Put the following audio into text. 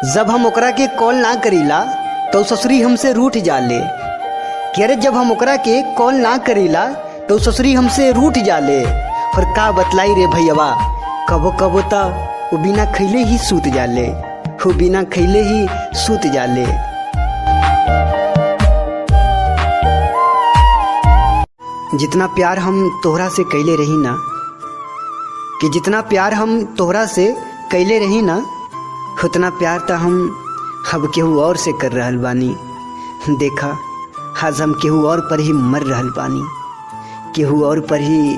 जब हम ओकरा के कॉल ना करीला तो ससुरी हमसे रूठ जाले। कि अरे जब हम ओकरा के कॉल ना करीला तो ससुरी हमसे रूठ जाले। और का बतलाई रे भैया, कबो कबो तो वो बिना खैले ही सूत जाले, वो बिना खैले ही सूत जाले। जितना प्यार हम तोहरा से कैले रही ना, कि जितना प्यार हम तोहरा से कैले रही ना, उतना प्यार तो हम अब केहू और से कर रहल बानी। देखा आज हम केहू और पर ही मर रहल बानी, केहू और पर ही